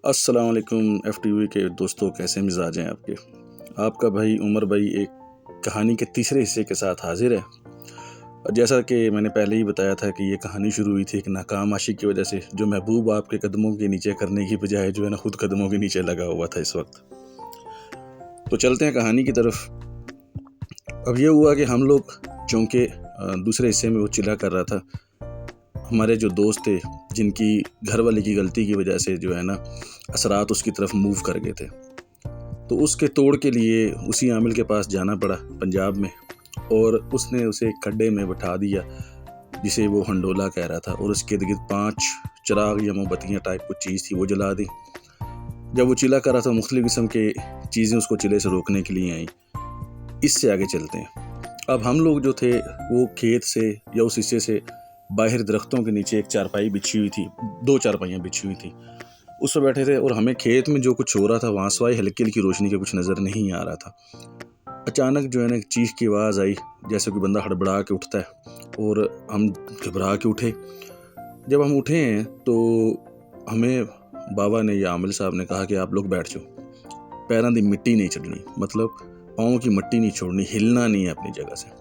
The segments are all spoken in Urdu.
السلام علیکم ایف ٹی وی کے دوستوں، کیسے مزاج ہیں آپ کے؟ آپ کا بھائی عمر بھائی ایک کہانی کے تیسرے حصے کے ساتھ حاضر ہے۔ اور جیسا کہ میں نے پہلے ہی بتایا تھا کہ یہ کہانی شروع ہوئی تھی ایک ناکام عاشق کی وجہ سے، جو محبوب آپ کے قدموں کے نیچے کرنے کی بجائے جو ہے نا خود قدموں کے نیچے لگا ہوا تھا اس وقت۔ تو چلتے ہیں کہانی کی طرف۔ اب یہ ہوا کہ ہم لوگ چونکہ دوسرے حصے میں وہ چلا کر رہا تھا، ہمارے جو دوست تھے جن کی گھر والے کی غلطی کی وجہ سے جو ہے نا اثرات اس کی طرف موو کر گئے تھے، تو اس کے توڑ کے لیے اسی عامل کے پاس جانا پڑا پنجاب میں، اور اس نے اسے ایک کھڈے میں بٹھا دیا جسے وہ ہنڈولا کہہ رہا تھا، اور اس کے ارد گرد 5 چراغ یا موم بتیاں ٹائپ کچھ چیز تھی وہ جلا دی۔ جب وہ چلا کر رہا تھا مختلف قسم کے چیزیں اس کو چلے سے روکنے کے لیے آئیں۔ اس سے آگے چلتے ہیں۔ اب ہم لوگ جو تھے وہ کھیت سے یا اس حصے سے باہر درختوں کے نیچے ایک چارپائی بچھی ہوئی تھی، 2 چارپائیاں بچھی ہوئی تھی، اس پہ بیٹھے تھے، اور ہمیں کھیت میں جو کچھ ہو رہا تھا وہاں سوائے ہلکی ہلکی روشنی کے کچھ نظر نہیں آ رہا تھا۔ اچانک جو ہے نا ایک چیخ کی آواز آئی، جیسے کوئی بندہ ہڑبڑا کے اٹھتا ہے، اور ہم گھبرا کے اٹھے۔ جب ہم اٹھے ہیں تو ہمیں بابا نے یا عامل صاحب نے کہا کہ آپ لوگ بیٹھ جاؤ، پیروں دی مٹی نہیں چڑھنی، مطلب پاؤں کی مٹی نہیں چھوڑنی، ہلنا نہیں ہے اپنی جگہ سے۔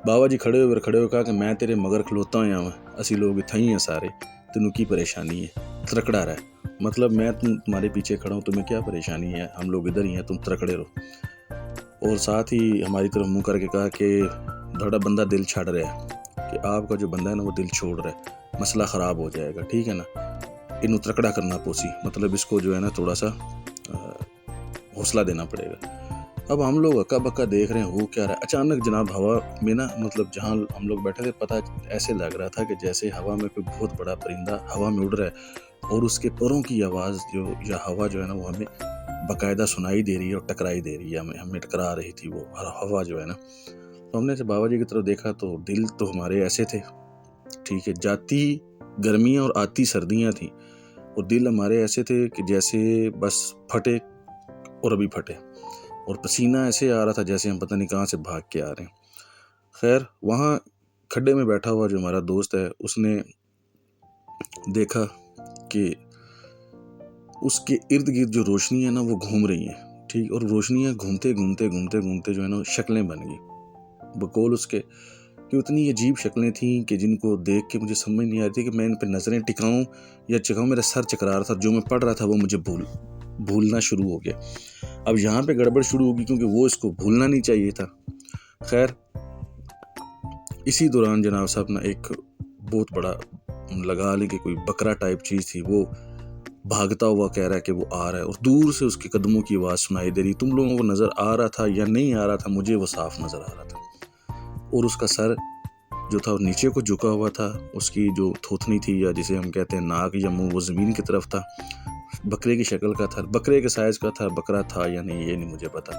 بابا جی کھڑے ہوئے کہا کہ میں تیرے مگر کھلوتا ہوا ہوں، اسی لوگ اتھا ہی ہیں سارے، تینوں کی پریشانی ہے، ترکڑا رہا، مطلب میں تمہارے پیچھے کھڑا ہوں، تمہیں کیا پریشانی ہے، ہم لوگ ادھر ہی ہیں، تم ترکڑے رہو۔ اور ساتھ ہی ہماری طرف منہ کر کے کہا کہ بڑا بندہ دل چھڑ رہا ہے، کہ آپ کا جو بندہ ہے نا وہ دل چھوڑ رہا ہے، مسئلہ خراب ہو جائے گا، ٹھیک ہے نا، انہوں ترکڑا کرنا پوسی، مطلب اس کو جو ہے نا تھوڑا سا حوصلہ دینا پڑے گا۔ اب ہم لوگ اکا بکا دیکھ رہے ہیں ہو کیا رہا ہے۔ اچانک جناب ہوا میں نا، مطلب جہاں ہم لوگ بیٹھے تھے، پتہ ایسے لگ رہا تھا کہ جیسے ہوا میں کوئی بہت بڑا پرندہ ہوا میں اڑ رہا ہے، اور اس کے پروں کی آواز جو یا ہوا جو ہے نا وہ ہمیں باقاعدہ سنائی دے رہی ہے اور ٹکرائی دے رہی ہے، ہمیں ٹکرا رہی تھی وہ ہوا جو ہے نا۔ تو ہم نے بابا جی کی طرف دیکھا تو دل تو ہمارے ایسے تھے، ٹھیک ہے، جاتی گرمیاں اور آتی سردیاں تھیں، اور دل ہمارے ایسے تھے کہ جیسے بس پھٹے اور ابھی پھٹے، اور پسینہ ایسے آ رہا تھا جیسے ہم پتہ نہیں کہاں سے بھاگ کے آ رہے ہیں۔ خیر، وہاں کھڈے میں بیٹھا ہوا جو ہمارا دوست ہے، اس نے دیکھا کہ اس کے ارد گرد جو روشنی ہے نا وہ گھوم رہی ہیں، ٹھیک، اور روشنیاں گھومتے جو ہے نا شکلیں بن گئی، بقول اس کے کہ اتنی عجیب شکلیں تھیں کہ جن کو دیکھ کے مجھے سمجھ نہیں آتی کہ میں ان پہ نظریں ٹکاؤں یا چکاؤں۔ میرا سر چکرا رہا تھا، جو میں پڑھ رہا تھا وہ مجھے بھولنا شروع ہو گیا۔ اب یہاں پہ گڑبڑ شروع ہوگی کیونکہ وہ اس کو بھولنا نہیں چاہیے تھا۔ خیر، اسی دوران جناب صاحب نے ایک بہت بڑا لگا لی کہ کوئی بکرا ٹائپ چیز تھی، وہ بھاگتا ہوا کہہ رہا ہے کہ وہ آ رہا ہے، اور دور سے اس کے قدموں کی آواز سنائی دے رہی۔ تم لوگوں کو نظر آ رہا تھا یا نہیں آ رہا تھا، مجھے وہ صاف نظر آ رہا تھا، اور اس کا سر جو تھا نیچے کو جھکا ہوا تھا، اس کی جو تھوتنی تھی یا جسے ہم کہتے ہیں ناک یا منہ، وہ زمین کی طرف تھا، بکرے کی شکل کا تھا، بکرے کے سائز کا تھا، بکرا تھا یا نہیں یہ نہیں مجھے پتا۔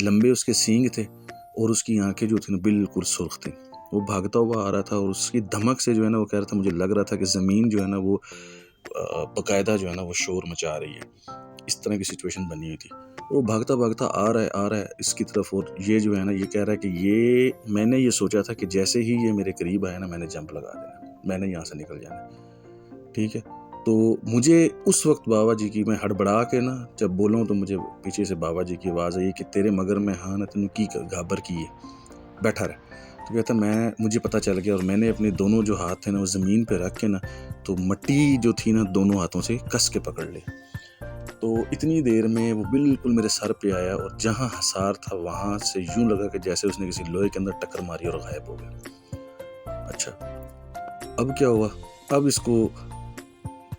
لمبے اس کے سینگ تھے، اور اس کی آنکھیں جو تھیں بالکل سرخ تھیں۔ وہ بھاگتا ہوا آ رہا تھا، اور اس کی دھمک سے جو ہے نا وہ کہہ رہا تھا، مجھے لگ رہا تھا کہ زمین جو ہے نا وہ باقاعدہ جو ہے نا وہ شور مچا رہی ہے، اس طرح کی سچویشن بنی ہوئی تھی۔ وہ بھاگتا آ رہا ہے اس کی طرف، اور یہ جو ہے نا یہ کہہ رہا ہے کہ میں نے یہ سوچا تھا کہ جیسے ہی یہ میرے قریب آیا نا میں نے جمپ لگا دینا، میں نے یہاں سے نکل جانا، ٹھیک ہے۔ تو مجھے اس وقت بابا جی کی، میں ہڑبڑا کے نا جب بولوں تو مجھے پیچھے سے بابا جی کی آواز آئی کہ تیرے مگر میں ہاں نہ تینوں کی گھابر کی ہے، بیٹھا رہ۔ تو کہتا مجھے پتہ چل گیا، اور میں نے اپنے دونوں جو ہاتھ تھے نا وہ زمین پہ رکھ کے نا تو مٹی جو تھی نا دونوں ہاتھوں سے کس کے پکڑ لی۔ تو اتنی دیر میں وہ بالکل میرے سر پہ آیا، اور جہاں حسار تھا وہاں سے یوں لگا کہ جیسے اس نے کسی لوہے کے اندر ٹکر ماری اور غائب ہو گیا۔ اچھا، اب کیا ہوا؟ اب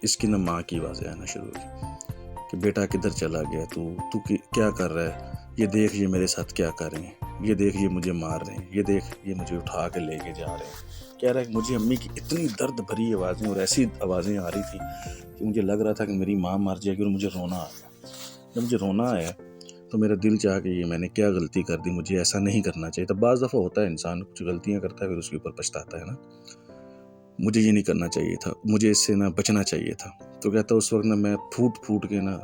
اس کی نہ ماں کی آوازیں آنا شروع ہوئی کہ بیٹا کدھر چلا گیا، تو کیا کر رہا ہے، یہ دیکھ یہ میرے ساتھ کیا کر رہے ہیں، یہ دیکھ یہ مجھے مار رہے ہیں، یہ دیکھ یہ مجھے اٹھا کے لے کے جا رہے ہیں۔ کہہ رہا ہے کہ مجھے امی کی اتنی درد بھری آوازیں اور ایسی آوازیں آ رہی تھیں کہ مجھے لگ رہا تھا کہ میری ماں مر جائے گی، اور مجھے رونا آ گیا۔ جب مجھے رونا آیا تو میرا دل چاہا کہ یہ میں نے کیا غلطی کر دی، مجھے ایسا نہیں کرنا چاہیے تھا۔ بعض دفعہ ہوتا ہے انسان کچھ غلطیاں کرتا ہے پھر اس کے اوپر پچھتاتا ہے نا، مجھے یہ نہیں کرنا چاہیے تھا، مجھے اس سے نہ بچنا چاہیے تھا۔ تو کہتا اس وقت میں پھوٹ کے نا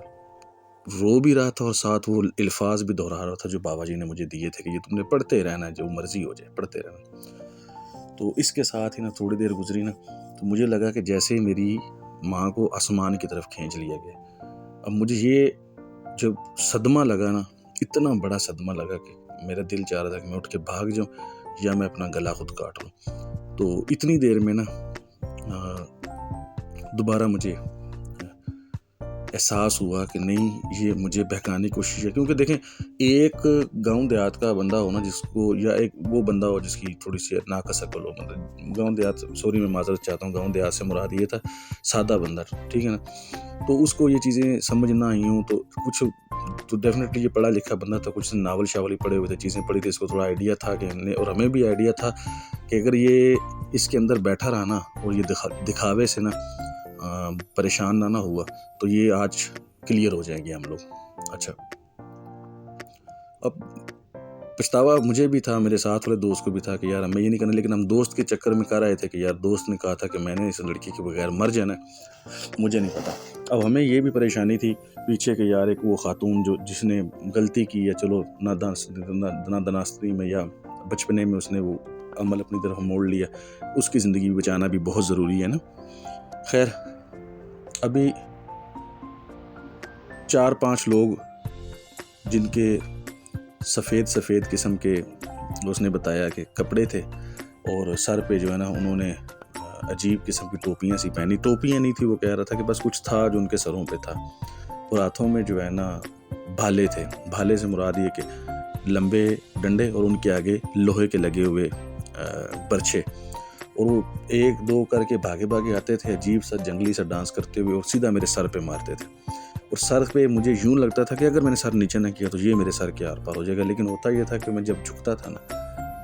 رو بھی رہا تھا، اور ساتھ وہ الفاظ بھی دہرا رہا تھا جو بابا جی نے مجھے دیے تھے کہ یہ تم نے پڑھتے رہنا ہے، جو مرضی ہو جائے پڑھتے رہنا۔ تو اس کے ساتھ ہی نا تھوڑی دیر گزری نا تو مجھے لگا کہ جیسے میری ماں کو آسمان کی طرف کھینچ لیا گیا۔ اب مجھے یہ جب صدمہ لگا نا، اتنا بڑا صدمہ لگا کہ میرا دل چاہ رہا تھا کہ میں اٹھ کے بھاگ جاؤں یا میں اپنا گلا خود کاٹ لوں۔ تو اتنی دیر میں نا دوبارہ مجھے احساس ہوا کہ نہیں، یہ مجھے بہکانے کی کوشش ہے۔ کیونکہ دیکھیں، ایک گاؤں دیہات کا بندہ ہو نا جس کو، یا ایک وہ بندہ ہو جس کی تھوڑی سی ناقص عقل ہو، مطلب گاؤں دیہات، سوری میں معذرت چاہتا ہوں، گاؤں دیہات سے مراد یہ تھا سادہ بندہ، ٹھیک ہے نا، تو اس کو یہ چیزیں سمجھ نہ آئی ہوں تو کچھ تو ڈیفینیٹلی یہ پڑھا لکھا بندہ تھا، کچھ ناول شاول ہی پڑھے ہوئے تھے، چیزیں پڑھی تھی، اس کو تھوڑا آئیڈیا تھا کہ اور ہمیں بھی آئیڈیا تھا کہ اگر یہ اس کے اندر بیٹھا رہا نا اور یہ دکھاوے سے نا پریشان نہ ہوا تو یہ آج کلیئر ہو جائیں گے ہم لوگ۔ اچھا، اب پچھتاوا مجھے بھی تھا، میرے ساتھ والے دوست کو بھی تھا کہ یار ہمیں یہ نہیں کرنا، لیکن ہم دوست کے چکر میں کر رہے تھے کہ یار دوست نے کہا تھا کہ میں نے اس لڑکی کے بغیر مر جانا، مجھے نہیں پتا۔ اب ہمیں یہ بھی پریشانی تھی پیچھے کہ یار ایک وہ خاتون جس نے غلطی کی، یا چلو نادانستگی میں یا بچپنے میں اس نے وہ عمل اپنی طرف موڑ لیا، اس کی زندگی بچانا بھی بہت ضروری ہے نا۔ خیر، ابھی 4-5 لوگ جن کے سفید قسم کے، اس نے بتایا کہ کپڑے تھے، اور سر پہ جو ہے نا انہوں نے عجیب قسم کی ٹوپیاں سی پہنی، ٹوپیاں نہیں تھی، وہ کہہ رہا تھا کہ بس کچھ تھا جو ان کے سروں پہ تھا، اور ہاتھوں میں جو ہے نا بھالے تھے۔ بھالے سے مراد یہ کہ لمبے ڈنڈے اور ان کے آگے لوہے کے لگے ہوئے برچھے، اور وہ 1-2 کر کے بھاگے آتے تھے، عجیب سا جنگلی سا ڈانس کرتے ہوئے، اور سیدھا میرے سر پہ مارتے تھے۔ اور سر پہ مجھے یوں لگتا تھا کہ اگر میں نے سر نیچے نہ کیا تو یہ میرے سر کے آر پار ہو جائے گا، لیکن ہوتا یہ تھا کہ میں جب جھکتا تھا نا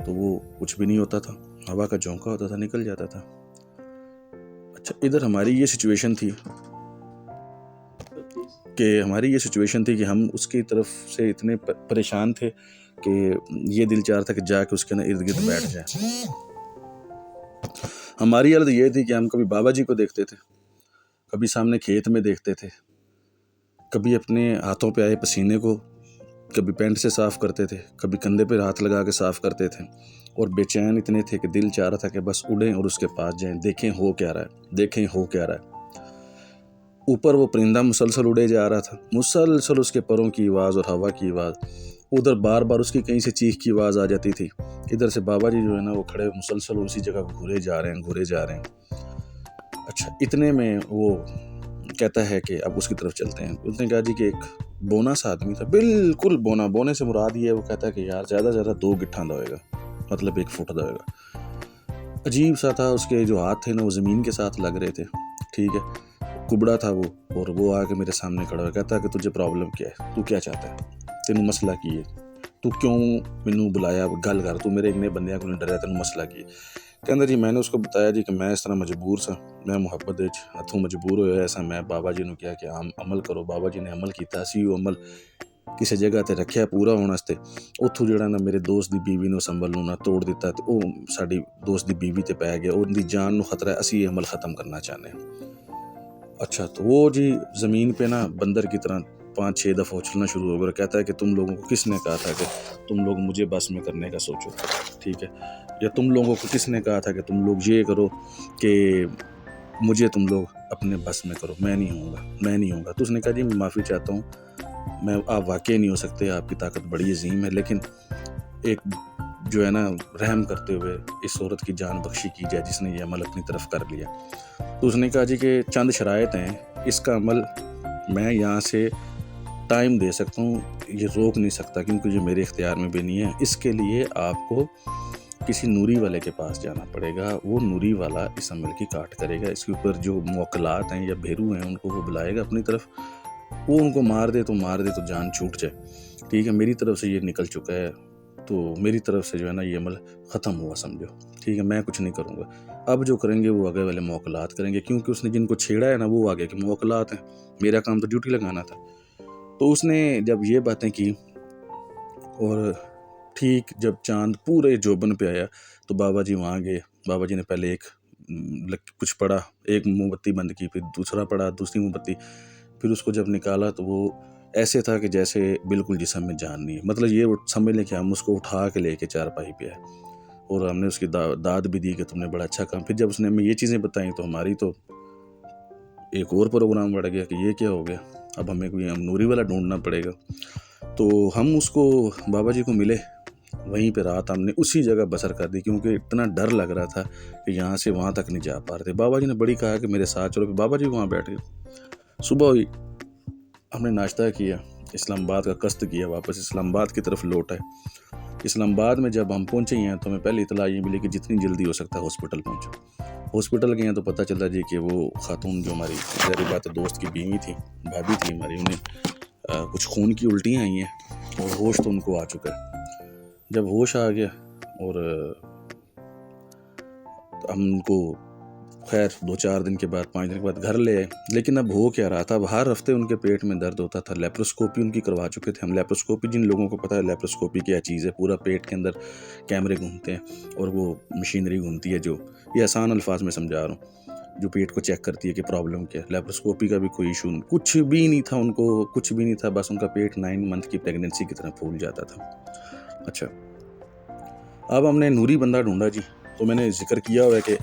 تو وہ کچھ بھی نہیں ہوتا تھا، ہوا کا جھونکا ہوتا تھا، نکل جاتا تھا۔ اچھا، ادھر ہماری یہ سچویشن تھی کہ ہم اس کی طرف سے اتنے پریشان تھے کہ یہ دل چاہ رہا تھا کہ جا کے اس کے نا ارد گرد بیٹھ جائے۔ ہماری حالت یہ تھی کہ ہم کبھی بابا جی کو دیکھتے تھے، کبھی سامنے کھیت میں دیکھتے تھے، کبھی اپنے ہاتھوں پہ آئے پسینے کو کبھی پینٹ سے صاف کرتے تھے، کبھی کندھے پہ ہاتھ لگا کے صاف کرتے تھے، اور بے چین اتنے تھے کہ دل چاہ رہا تھا کہ بس اڑیں اور اس کے پاس جائیں، دیکھیں ہو کیا رہا ہے۔ اوپر وہ پرندہ مسلسل اڑے جا رہا تھا، مسلسل اس کے پروں کی آواز اور ہوا کی آواز، ادھر بار بار اس کی کہیں سے چیخ کی آواز آ جاتی تھی، ادھر سے بابا جی جو ہے نا وہ کھڑے مسلسل اسی جگہ گھورے جا رہے ہیں۔ اچھا، اتنے میں وہ کہتا ہے کہ اب اس کی طرف چلتے ہیں۔ اس نے کہا جی کہ ایک بونا سا آدمی تھا، بالکل بونا، بونے سے مراد یہ ہے، وہ کہتا ہے کہ یار زیادہ سے زیادہ 2 گٹھاں دا ہوئے گا، مطلب 1 فٹ دا ہوئے گا۔ عجیب سا تھا، اس کے جو ہاتھ تھے نا وہ زمین کے ساتھ لگ رہے تھے، ٹھیک ہے، کبڑا تھا وہ، اور وہ آ کے میرے سامنے کھڑا ہوا، کہتا ہے کہ تجھے پرابلم کیا ہے، تو کیا چاہتا ہے، تینوں مسئلہ کی ہے، تو کیوں مینوں بلایا، گل کر، تو میرے اگنے بندیاں کو نہیں ڈریا، تینوں مسئلہ کی ہے۔ کہندا جی میں نے اس کو بتایا جی کہ میں اس طرح مجبور سا، میں محبت ہتھوں مجبور ہویا ایسا، میں بابا جی نے کیا کہ عمل کرو، بابا جی نے عمل کیتا، اسی وہ عمل کسی جگہ تے رکھیا پورا ہونے واسطے، اتھوں جڑا نا میرے دوست دی بیوی نو سنبھل نو نہ توڑ دیتا، تے او ساڈی دوست دی بیوی تے پی گیا، ان دی جان نو خطرہ ہے، اسی یہ عمل ختم کرنا چاہنے ہیں۔ اچھا، تو وہ جی زمین پہ نا بندر کی طرح 5-6 دفعہ اچھلنا شروع ہو گیا، کہتا ہے کہ تم لوگوں کو کس نے کہا تھا کہ تم لوگ مجھے بس میں کرنے کا سوچو، ٹھیک ہے، یا تم لوگوں کو کس نے کہا تھا کہ تم لوگ یہ کرو کہ مجھے تم لوگ اپنے بس میں کرو، میں نہیں ہوں گا۔ تو اس نے کہا جی میں معافی چاہتا ہوں، آپ واقعی نہیں ہو سکتے، آپ کی طاقت بڑی عظیم ہے، لیکن ایک جو ہے نا رحم کرتے ہوئے اس عورت کی جان بخشی کی جائے جس نے یہ عمل اپنی طرف کر لیا۔ تو اس نے کہا جی کہ چند شرائط ہیں، اس کا عمل میں یہاں سے ٹائم دے سکتا ہوں، یہ روک نہیں سکتا کیونکہ یہ میرے اختیار میں بھی نہیں ہے، اس کے لیے آپ کو کسی نوری والے کے پاس جانا پڑے گا، وہ نوری والا اس عمل کی کاٹ کرے گا، اس کے اوپر جو موکلات ہیں یا بھیرو ہیں ان کو وہ بلائے گا اپنی طرف، وہ ان کو مار دے تو جان چھوٹ جائے، ٹھیک ہے، میری طرف سے یہ نکل چکا ہے، تو میری طرف سے جو ہے نا یہ عمل ختم ہوا سمجھو، ٹھیک ہے، میں کچھ نہیں کروں گا، اب جو کریں گے وہ آگے والے موکلات کریں گے، کیونکہ اس نے جن کو چھیڑا ہے نا وہ آگے کے موکلات ہیں، میرا کام تو ڈیوٹی لگانا تھا۔ تو اس نے جب یہ باتیں کی، اور ٹھیک جب چاند پورے جوبن پہ آیا تو بابا جی وہاں گئے، بابا جی نے پہلے کچھ پڑھا، ایک موم بتی بند کی، پھر دوسرا پڑھا، دوسری موم بتی، پھر اس کو جب نکالا تو وہ ایسے تھا کہ جیسے بالکل جسم میں جان نہیں ہے، مطلب یہ سمجھ لیں کہ ہم اس کو اٹھا کے لے کے چارپائی پہ آئے، اور ہم نے اس کی داد بھی دی کہ تم نے بڑا اچھا کام۔ پھر جب اس نے ہمیں یہ چیزیں بتائیں تو ہماری تو ایک اور پروگرام بڑھ گیا کہ یہ کیا ہو گیا، اب ہمیں کوئی نوری والا ڈھونڈنا پڑے گا۔ تو ہم اس کو بابا جی کو ملے، وہیں پہ رات ہم نے اسی جگہ بسر کر دی، کیونکہ اتنا ڈر لگ رہا تھا کہ یہاں سے وہاں تک نہیں جا پا رہے تھے۔ بابا جی نے بڑی کہا کہ میرے ساتھ چلو، کہ بابا جی وہاں بیٹھ گئے۔ صبح ہوئی، ہم نے ناشتہ کیا، اسلام آباد کا قصد کیا، واپس اسلام آباد کی طرف لوٹ آئے۔ اسلام آباد میں جب ہم پہنچے ہیں تو ہمیں پہلے اطلاع یہ ملی کہ جتنی جلدی ہو سکتا ہے ہاسپٹل پہنچو۔ ہاسپٹل گئے ہیں تو پتہ چلا جی کہ وہ خاتون جو ہماری ظاہر بات دوست کی بیوی تھی، بھابھی تھی ہماری، انہیں کچھ خون کی الٹیاں آئی ہیں اور ہوش تو ان کو آ چکا ہے۔ جب ہوش آ گیا اور ہم ان کو خیر 2-4 دن کے بعد 5 دن کے بعد گھر لے آئے، لیکن اب ہو کیا رہا تھا، اب ہر ہفتے ان کے پیٹ میں درد ہوتا تھا۔ لیپروسکوپی ان کی کروا چکے تھے ہم۔ لیپروسکوپی جن لوگوں کو پتہ ہے لیپروسکوپی کیا چیز ہے، پورا پیٹ کے اندر کیمرے گھومتے ہیں اور وہ مشینری گھومتی ہے، جو یہ آسان الفاظ میں سمجھا رہا ہوں، جو پیٹ کو چیک کرتی ہے کہ پرابلم کیا ہے۔ لیپروسکوپی کا بھی کوئی ایشو نہیں، کچھ بھی نہیں تھا ان کو، کچھ بھی نہیں تھا، بس ان کا پیٹ 9 منتھ کی پریگننسی کی طرح پھول جاتا تھا۔ اچھا، اب ہم نے نوری بندہ ڈھونڈا جی۔ تو میں نے ذکر کیا ہوا ہے کہ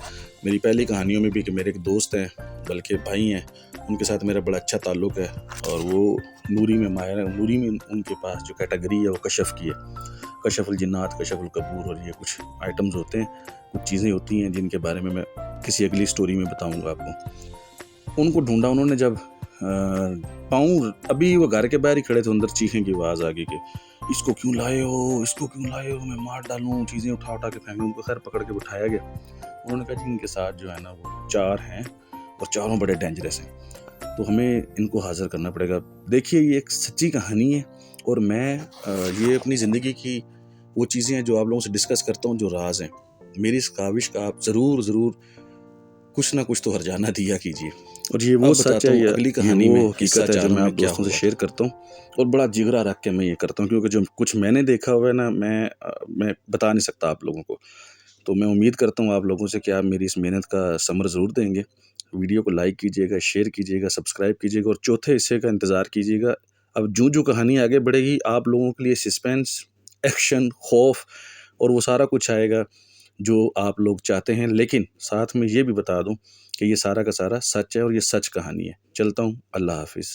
میری پہلی کہانیوں میں بھی کہ میرے ایک دوست ہیں، بلکہ بھائی ہیں، ان کے ساتھ میرا بڑا اچھا تعلق ہے اور وہ نوری میں ماہر ہے۔ نوری میں ان کے پاس جو کیٹیگری ہے وہ کشف کی ہے، کشف الجنات، کشف القبور، اور یہ کچھ آئٹمز ہوتے ہیں، کچھ چیزیں ہوتی ہیں جن کے بارے میں کسی اگلی سٹوری میں بتاؤں گا آپ کو۔ ان کو ڈھونڈا، انہوں نے جب پاؤں ابھی وہ گھر کے باہر ہی کھڑے تھے، اندر چیخیں کی آواز آ گئی کہ اس کو کیوں لائے ہو، اس کو کیوں لائے ہو، میں مار ڈالوں، چیزیں اٹھا کے پھینکوں۔ ان کو خیر پکڑ کے بٹھایا گیا۔ انہوں نے کہا جی ان کے ساتھ جو ہے نا وہ 4 ہیں اور چاروں بڑے ڈینجرس ہیں، تو ہمیں ان کو حاضر کرنا پڑے گا۔ دیکھیے یہ ایک سچی کہانی ہے، اور میں یہ اپنی زندگی کی وہ چیزیں ہیں جو آپ لوگوں سے ڈسکس کرتا ہوں، جو راز ہیں۔ میری اس کاوش کا آپ ضرور کچھ نہ کچھ تو ہرجانہ دیا کیجیے۔ اور یہ وہ سچ ہے، اگلی کہانی میں حقیقت ہے جو میں آپ دوستوں سے شیئر کرتا ہوں، اور بڑا جگرا رکھ کے میں یہ کرتا ہوں، کیونکہ جو کچھ میں نے دیکھا ہوا ہے نا، میں بتا نہیں سکتا آپ لوگوں کو۔ تو میں امید کرتا ہوں آپ لوگوں سے کہ آپ میری اس محنت کا ثمر ضرور دیں گے۔ ویڈیو کو لائک کیجیے گا، شیئر کیجیے گا، سبسکرائب کیجیے گا، اور چوتھے حصے کا انتظار کیجیے گا۔ اب جو کہانی آگے بڑھے گی، آپ لوگوں کے لیے سسپینس، ایکشن، خوف اور وہ سارا کچھ آئے گا جو آپ لوگ چاہتے ہیں، لیکن ساتھ میں یہ بھی بتا دوں کہ یہ سارا کا سارا سچ ہے اور یہ سچ کہانی ہے۔ چلتا ہوں، اللہ حافظ۔